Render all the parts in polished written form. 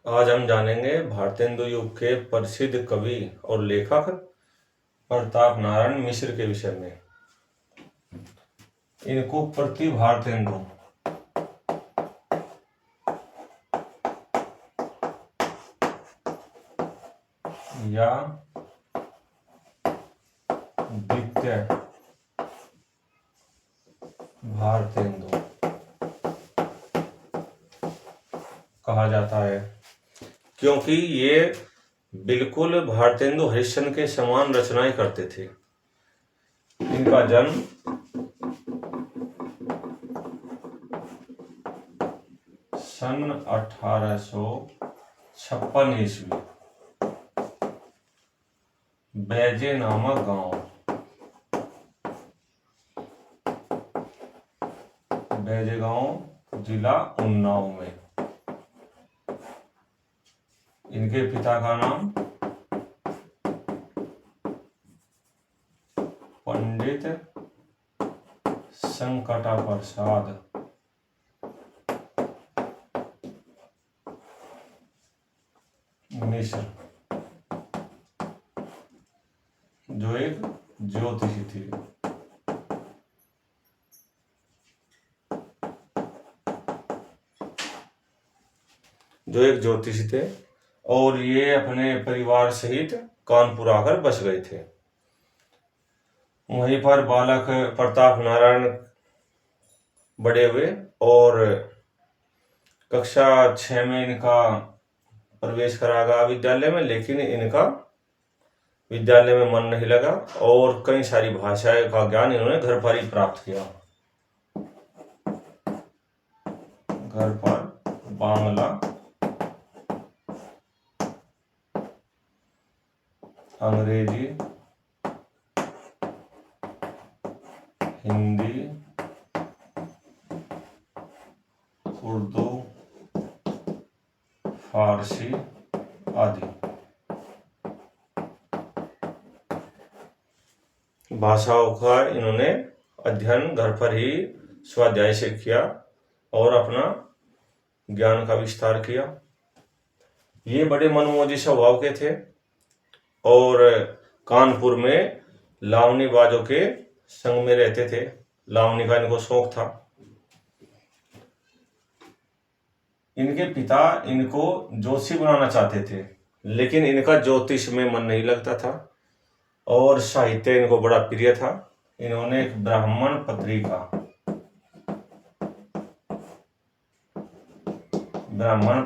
आज हम जानेंगे भारतेंदु युग के प्रसिद्ध कवि और लेखक प्रताप नारायण मिश्र के विषय में। इनको प्रति भारतेंदु या द्वितीय भारतेंदु कहा जाता है, क्योंकि ये बिल्कुल भारतेंदु हरिश्चंद्र के समान रचनाएं करते थे। इनका जन्म सन 1856 ईस्वी बैजे नामक गांव जिला उन्नाव में। इनके पिता का नाम पंडित संकटा प्रसाद मिश्र, जो एक ज्योतिषी थी। थे और ये अपने परिवार सहित कानपुर आकर बस गए थे। वहीं पर बालक प्रताप नारायण बड़े हुए और कक्षा 6 में इनका प्रवेश कराया विद्यालय में, लेकिन इनका विद्यालय में मन नहीं लगा और कई सारी भाषाएं का ज्ञान इन्होंने घर पर ही प्राप्त किया। घर पर बांग्ला, अंग्रेजी, हिंदी, उर्दू, फारसी आदि भाषाओं का इन्होंने अध्ययन घर पर ही स्वाध्याय से किया और अपना ज्ञान का विस्तार किया। ये बड़े मनमोजी स्वभाव के थे और कानपुर में लावनी बाजों के संग में रहते थे। लावनी का इनको शौक था। इनके पिता इनको ज्योतिषी बनाना चाहते थे, लेकिन इनका ज्योतिष में मन नहीं लगता था और साहित्य इनको बड़ा प्रिय था। इन्होंने एक ब्राह्मण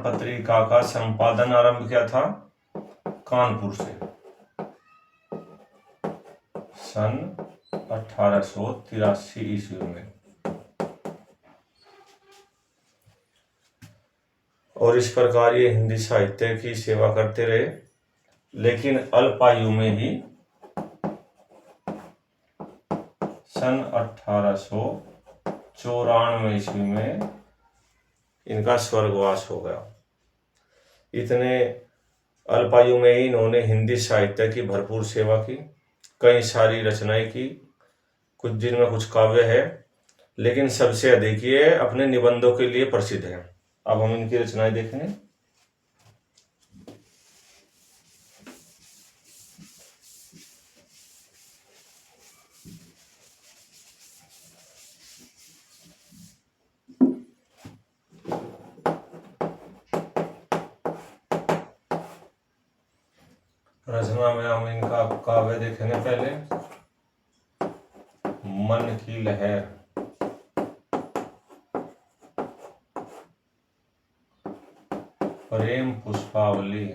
पत्रिका का संपादन आरंभ किया था कानपुर से सन 1883 ईस्वी में, और इस प्रकार ये हिंदी साहित्य की सेवा करते रहे। लेकिन अल्पायु में ही सन 1894 ईस्वी में इनका स्वर्गवास हो गया। इतने अल्पायु में ही इन्होंने हिंदी साहित्य की भरपूर सेवा की, कई सारी रचनाएं की, कुछ जिनमें कुछ काव्य है, लेकिन सबसे अधिक ये अपने निबंधों के लिए प्रसिद्ध है। अब हम इनकी रचनाएं देखेंगे। रचना में हम इनका काव्य देखेंगे। पहले मन की लहर, प्रेम पुष्पावली,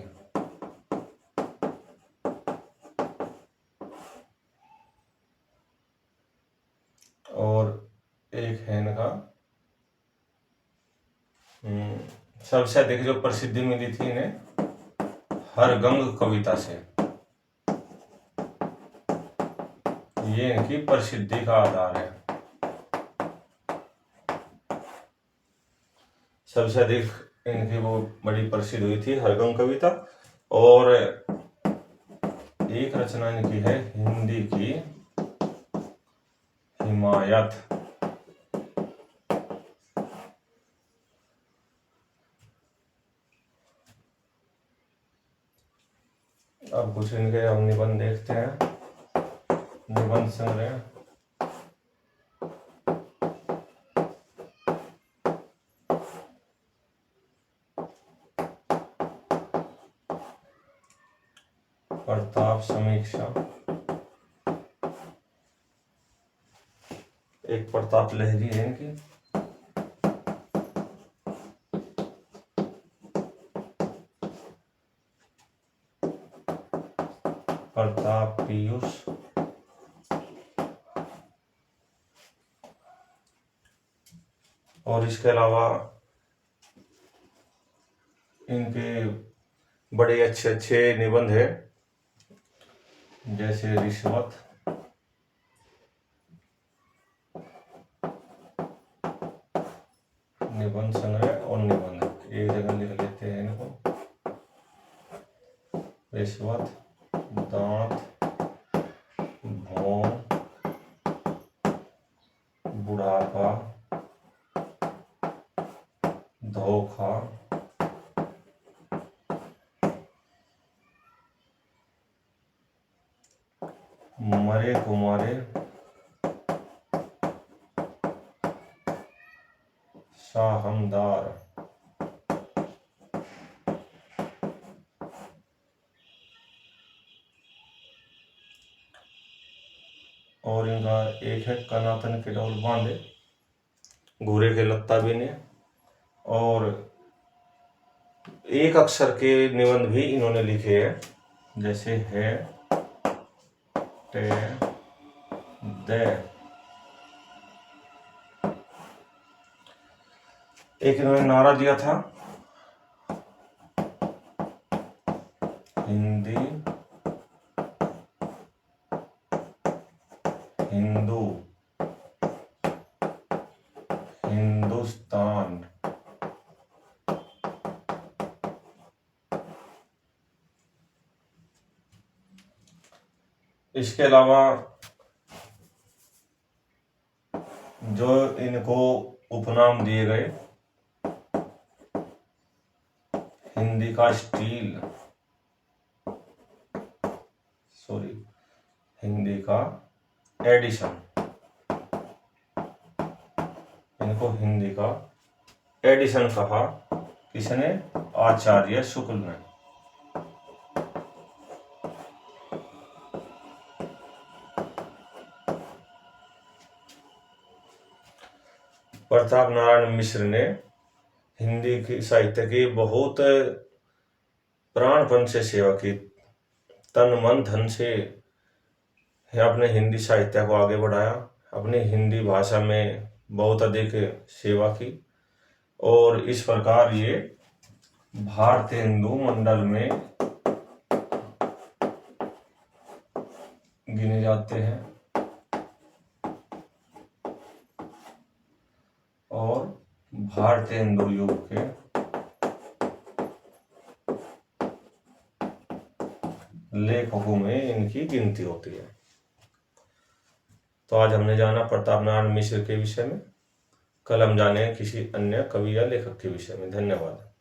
और एक है इनका सबसे अधिक जो प्रसिद्धि मिली थी इन्हें हरगंग कविता से। ये इनकी प्रसिद्धि का आधार है। सबसे अधिक इनकी वो बड़ी प्रसिद्ध हुई थी हरगंग कविता। और एक रचना इनकी है हिंदी की हिमायत। अब कुछ इनके हम निबंध देखते हैं। निबंध संग्रह। प्रताप समीक्षा। एक प्रताप लहरी है इनकी। प्रताप पीयूष। और इसके अलावा इनके बड़े अच्छे अच्छे निबंध है, जैसे रिश्वत, निबंध संग्रह और निबंध एक जगह लिख लेते हैं इनको। रिश्वत, दांत, भौं, बुढ़ापा, धोखा, मरे कुमारे, शाहमदार, और इनका एक है कनातन के डौल बांधे, घूरे के लत्ता बीने, और एक अक्षर के निबंध भी इन्होंने लिखे हैं, जैसे है, टे, दे। एक इन्होंने नारा दिया था, हिंदी, हिंदू, हिंदुस्तान। इसके अलावा जो इनको उपनाम दिए गए, हिंदी का स्टील, हिंदी का एडिशन, इनको हिंदी का एडिशन कहा, किसने? आचार्य शुक्ल ने। प्रताप नारायण मिश्र ने हिंदी की साहित्य की बहुत प्राणपण से सेवा की, तन मन धन से अपने हिंदी साहित्य को आगे बढ़ाया, अपनी हिंदी भाषा में बहुत अधिक सेवा की, और इस प्रकार ये भारतीय हिंदू मंडल में गिने जाते हैं, और भारतीय हिंदू युग के लेखकों में इनकी गिनती होती है। तो आज हमने जाना प्रताप नारायण मिश्र के विषय में, कल हम जाने किसी अन्य कवि या लेखक के विषय में। धन्यवाद।